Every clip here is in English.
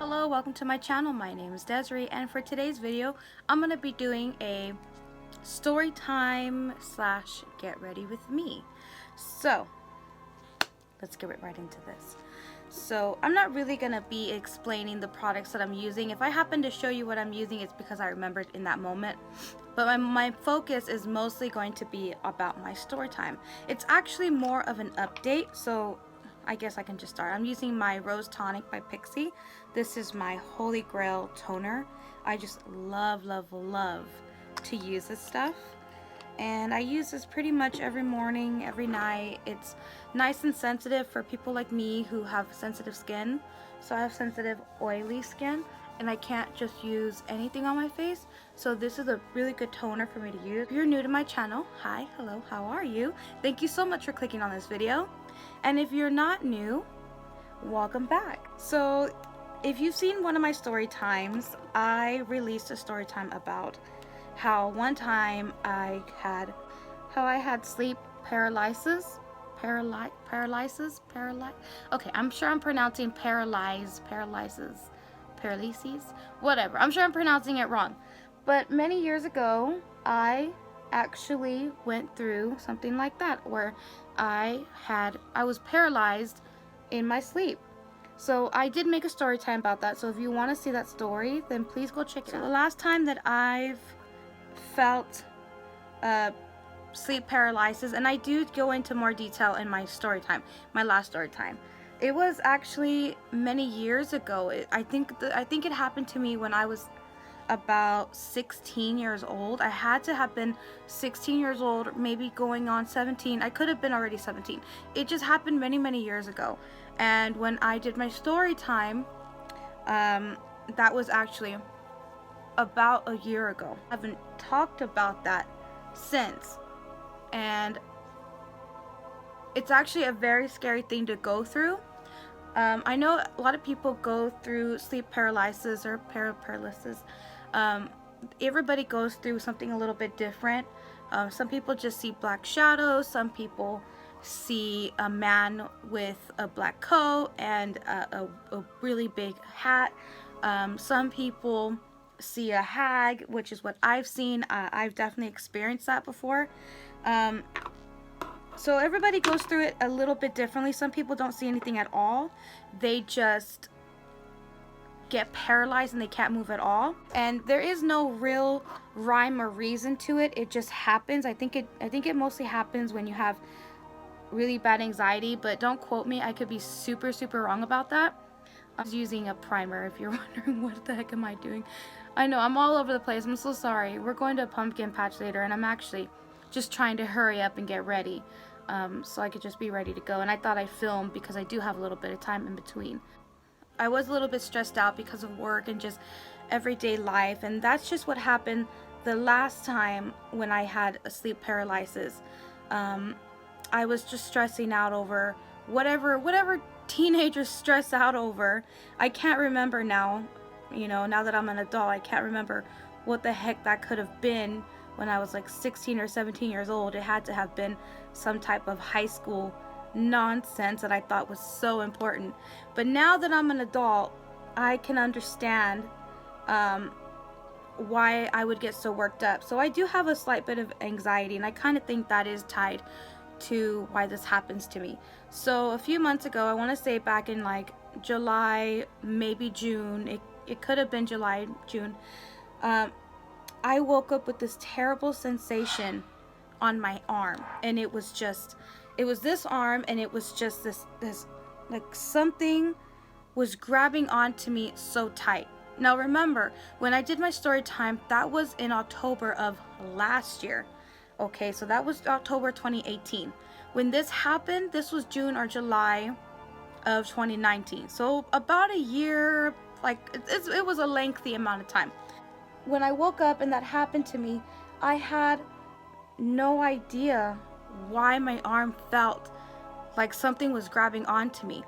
Hello, welcome to my channel. My name is Desiree, and for today's video I'm going to be doing a story time slash get ready with me. So let's get right into this. So I'm not really going to be explaining the products that I'm using. If I happen to show you what I'm using, it's because I remembered in that moment. But my focus is mostly going to be about my story time. It's actually more of an update, so I guess I can just start. I'm using my Rose Tonic by Pixie. This is my Holy Grail toner. I just love to use this stuff. And I use this pretty much every morning, every night. It's nice and sensitive for people like me who have sensitive skin. So I have sensitive, oily skin, and I can't just use anything on my face. So this is a really good toner for me to use. If you're new to my channel, hi, hello, how are you? Thank you so much for clicking on this video. And if you're not new, welcome back. So if you've seen one of my story times, I released a story time about how one time I had sleep paralysis. Okay, I'm sure I'm pronouncing paralysis, whatever. I'm sure I'm pronouncing it wrong. But many years ago, I actually went through something like that where I was paralyzed in my sleep. So I did make a story time about that. So if you want to see that story, then please go check it out. The last time that I've felt sleep paralysis, and I do go into more detail in my story time, my last story time. It was actually many years ago. I think it happened to me when I was about 16 years old. I had to have been 16 years old, maybe going on 17. I could have been already 17. It just happened many years ago. And when I did my story time, that was actually about a year ago. I haven't talked about that since, and it's actually a very scary thing to go through. I know a lot of people go through sleep paralysis or paralysis. Everybody goes through something a little bit different. Some people just see black shadows. Some people see a man with a black coat and a really big hat. Some people see a hag, which is what I've seen. I've definitely experienced that before. So everybody goes through it a little bit differently. Some people don't see anything at all. They just get paralyzed and they can't move at all. And there is no real rhyme or reason to it. It just happens. I think it mostly happens when you have really bad anxiety, but don't quote me. I could be super wrong about that. I was using a primer, if you're wondering what the heck am I doing. I know, I'm all over the place. I'm so sorry. We're going to a pumpkin patch later, and I'm actually just trying to hurry up and get ready, so I could just be ready to go. And I thought I'd film because I do have a little bit of time in between. I was a little bit stressed out because of work and just everyday life, and that's just what happened the last time when I had a sleep paralysis. I was just stressing out over whatever teenagers stress out over. I can't remember now, now that I'm an adult. I can't remember what the heck that could have been when I was like 16 or 17 years old. It had to have been some type of high school nonsense that I thought was so important. But now that I'm an adult, I can understand why I would get so worked up. So I do have a slight bit of anxiety, and I kind of think that is tied to why this happens to me. So a few months ago, I want to say back in like July, maybe June, it could have been July, June, I woke up with this terrible sensation on my arm, and it was this arm, and it was just this like something was grabbing onto me so tight. Now remember, when I did my story time, that was in October of last year. Okay, so that was October 2018. When this happened, this was June or July of 2019. So about a year, like it was a lengthy amount of time. When I woke up and that happened to me, I had no idea why my arm felt like something was grabbing onto me.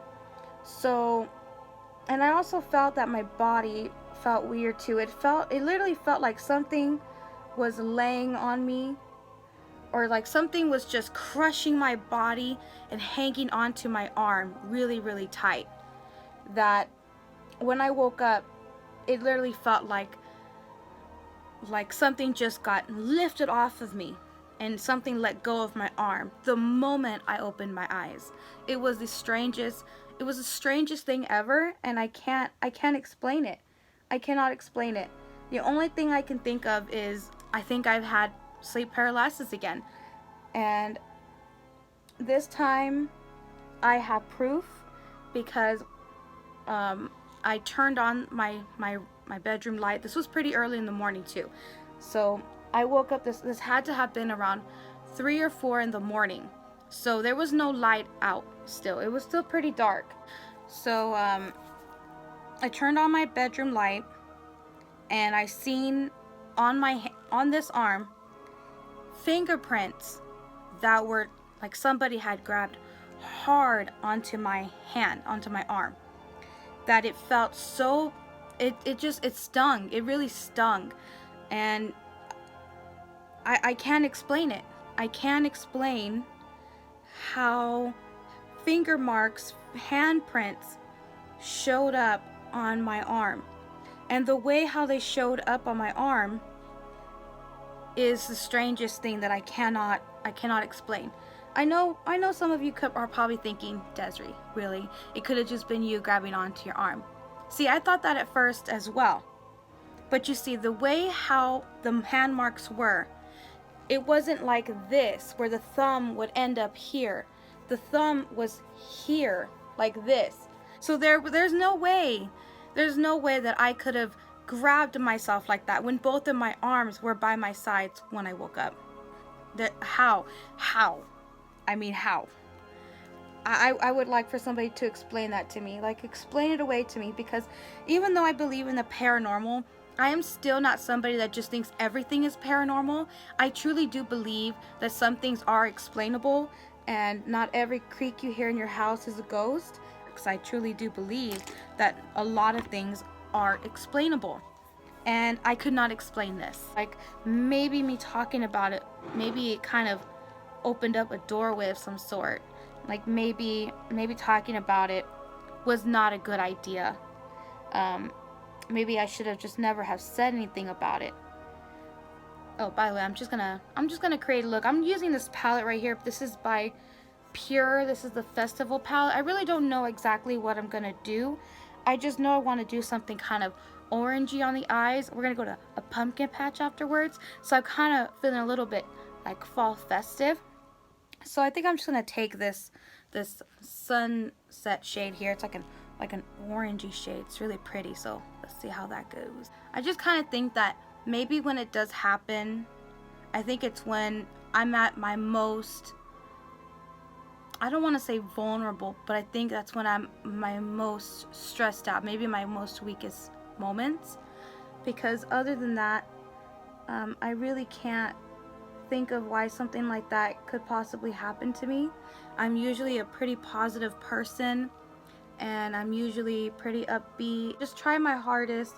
So, and I also felt that my body felt weird too. It literally felt like something was laying on me, or like something was just crushing my body and hanging onto my arm really tight, that when I woke up, it literally felt like something just got lifted off of me and something let go of my arm the moment I opened my eyes. It was the strangest thing ever, and I can't explain it. I cannot explain it. The only thing I can think of is I think I've had sleep paralysis again. And this time I have proof because I turned on my bedroom light. This was pretty early in the morning too. So I woke up, this had to have been around 3 or 4 in the morning. So there was no light out still. It was still pretty dark. So I turned on my bedroom light, and I seen on this arm fingerprints that were like somebody had grabbed hard onto my hand, onto my arm, that it felt so, it stung. It really stung. And I can't explain it. I can't explain how finger marks, handprints showed up on my arm. And the way how they showed up on my arm is the strangest thing that I cannot explain. I know some of you are probably thinking, Desiree, really? It could have just been you grabbing onto your arm. See, I thought that at first as well. But you see, the way how the hand marks were, it wasn't like this, where the thumb would end up here. The thumb was here, like this. So there's no way that I could have grabbed myself like that when both of my arms were by my sides when I woke up. How? I mean, how? I would like for somebody to explain that to me. Like, explain it away to me, because even though I believe in the paranormal, I am still not somebody that just thinks everything is paranormal. I truly do believe that some things are explainable, and not every creak you hear in your house is a ghost. Because I truly do believe that a lot of things are explainable. And I could not explain this. Like, maybe me talking about it, maybe it kind of opened up a doorway of some sort. Like, maybe talking about it was not a good idea. Maybe I should have just never have said anything about it. Oh, by the way, I'm just gonna create a look. I'm using this palette right here. This is by Pure. This is the Festival palette. I really don't know exactly what I'm gonna do. I just know I want to do something kind of orangey on the eyes. We're gonna go to a pumpkin patch afterwards, so I'm kind of feeling a little bit like fall festive. So I think I'm just gonna take this sunset shade here. It's like an orangey shade. It's really pretty. So let's see how that goes. I just kind of think that maybe when it does happen, I think it's when I'm at my most, I don't want to say vulnerable, but I think that's when I'm my most stressed out, maybe my most weakest moments. Because other than that, I really can't think of why something like that could possibly happen to me. I'm usually a pretty positive person, and I'm usually pretty upbeat. Just try my hardest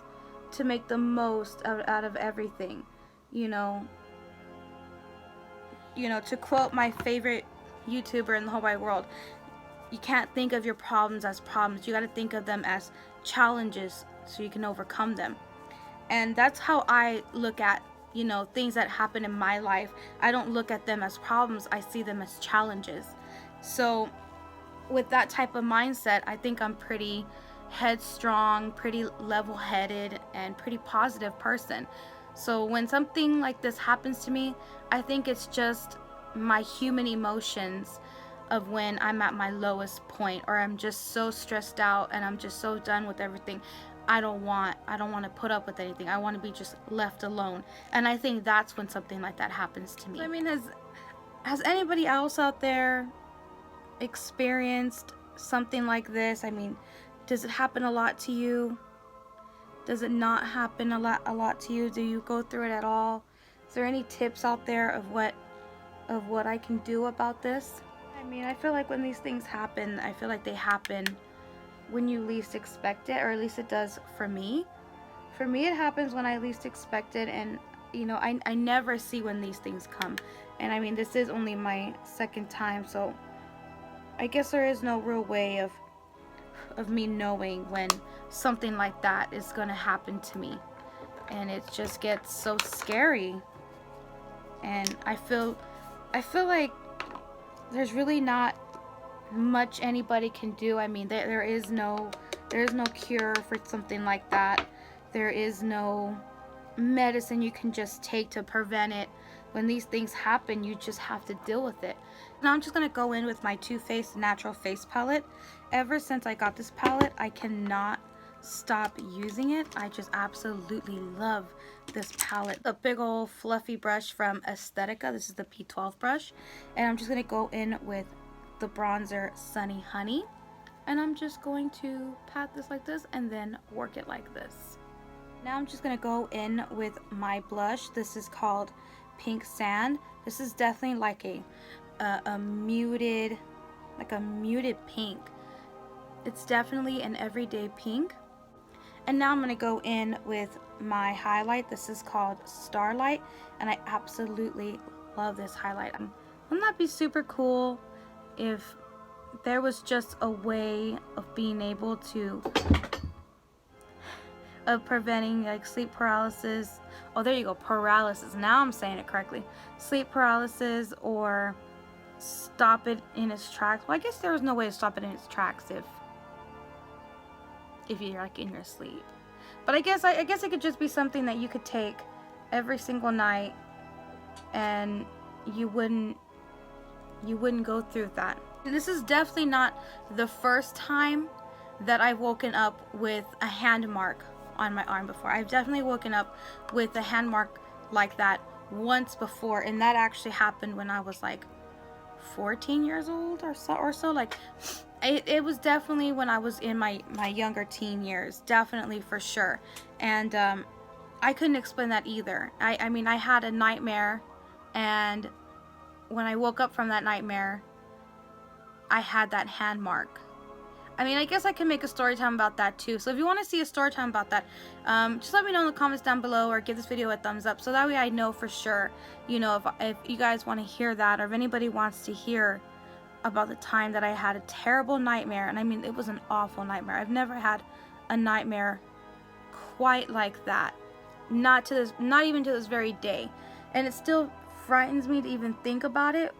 to make the most out of everything. You know, to quote my favorite YouTuber in the whole wide world, you can't think of your problems as problems. You got to think of them as challenges so you can overcome them. And that's how I look at, things that happen in my life. I don't look at them as problems. I see them as challenges. So with that type of mindset, I think I'm pretty headstrong, pretty level-headed, and pretty positive person. So when something like this happens to me, I think it's just my human emotions of when I'm at my lowest point, or I'm just so stressed out and I'm just so done with everything. I don't want to put up with anything. I want to be just left alone. And I think that's when something like that happens to me. I mean, has anybody else out there experienced something like this? I mean, does it happen a lot to you? Does it not happen a lot to you? Do you go through it at all? Is there any tips out there of what I can do about this? I mean, I feel like when these things happen, I feel like they happen when you least expect it, or at least it does for me. For me, it happens when I least expect it, and I never see when these things come. And I mean, this is only my second time, so I guess there is no real way of of me knowing when something like that is gonna happen to me, and it just gets so scary. And I feel like there's really not much anybody can do. I mean, there is no cure for something like that. There is no medicine you can just take to prevent it. When these things happen, you just have to deal with it. Now I'm just gonna go in with my Too Faced Natural Face Palette. Ever since I got this palette, I cannot stop using it. I just absolutely love this palette. The big old fluffy brush from Aesthetica. This is the P12 brush, and I'm just gonna go in with the bronzer Sunny Honey, and I'm just going to pat this like this and then work it like this. Now I'm just gonna go in with my blush. This is called Pink Sand. This is definitely like a muted pink. It's definitely an everyday pink. And now I'm gonna go in with my highlight. This is called Starlight, and I absolutely love this highlight. Wouldn't that be super cool if there was just a way of being able to preventing like sleep paralysis. Oh, there you go, paralysis. Now I'm saying it correctly. Sleep paralysis, or stop it in its tracks. Well, I guess there was no way to stop it in its tracks if you're like in your sleep. But I guess it could just be something that you could take every single night, and you wouldn't go through that. This is definitely not the first time that I've woken up with a hand mark on my arm before. I've definitely woken up with a hand mark like that once before, and that actually happened when I was like 14 years old or so. Like it was definitely when I was in my younger teen years, definitely, for sure. And I couldn't explain that either. I mean, I had a nightmare, and when I woke up from that nightmare, I had that hand mark. I mean, I guess I can make a story time about that too. So if you want to see a story time about that, just let me know in the comments down below, or give this video a thumbs up, so that way I know for sure, you know, if you guys want to hear that, or if anybody wants to hear about the time that I had a terrible nightmare. And I mean, it was an awful nightmare. I've never had a nightmare quite like that. Not even to this very day. And it still frightens me to even think about it.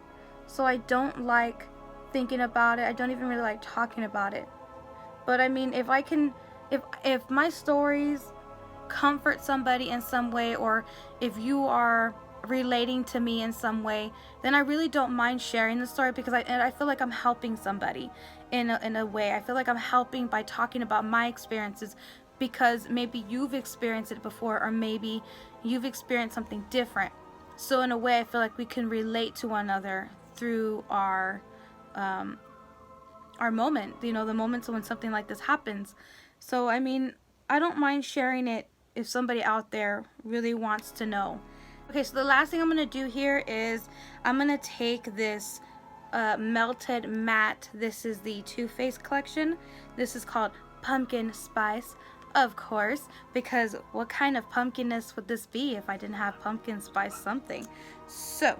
So I don't like thinking about it. I don't even really like talking about it. But I mean, if my stories comfort somebody in some way, or if you are relating to me in some way, then I really don't mind sharing the story, because I feel like I'm helping somebody in a way. I feel like I'm helping by talking about my experiences, because maybe you've experienced it before, or maybe you've experienced something different. So in a way, I feel like we can relate to one another through our moment, you know, the moments when something like this happens. So I mean, I don't mind sharing it if somebody out there really wants to know. Okay, so the last thing I'm gonna do here is I'm gonna take this melted matte. This is the Too Faced collection. This is called Pumpkin Spice, of course, because what kind of pumpkinness would this be if I didn't have pumpkin spice something? So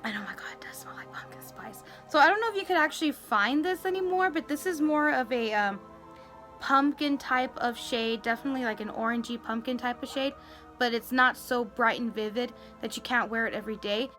I know, my god, it does smell like pumpkin spice. So I don't know if you could actually find this anymore, but this is more of a pumpkin type of shade, definitely like an orangey pumpkin type of shade, but it's not so bright and vivid that you can't wear it every day.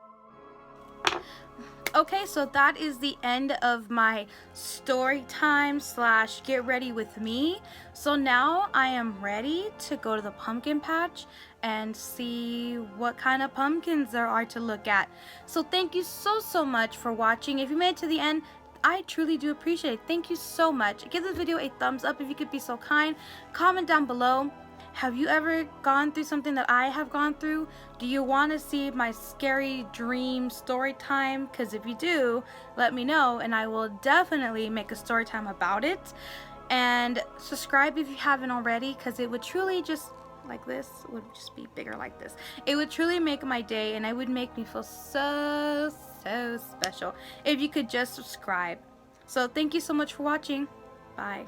Okay, so that is the end of my story time slash get ready with me. So now I am ready to go to the pumpkin patch and see what kind of pumpkins there are to look at. So thank you so much for watching. If you made it to the end, I truly do appreciate it. Thank you so much. Give this video a thumbs up if you could be so kind. Comment down below. Have you ever gone through something that I have gone through? Do you want to see my scary dream story time? Because if you do, let me know, and I will definitely make a story time about it. And subscribe if you haven't already, because it would truly just, like this, would just be bigger like this. It would truly make my day, and it would make me feel so special if you could just subscribe. So thank you so much for watching. Bye.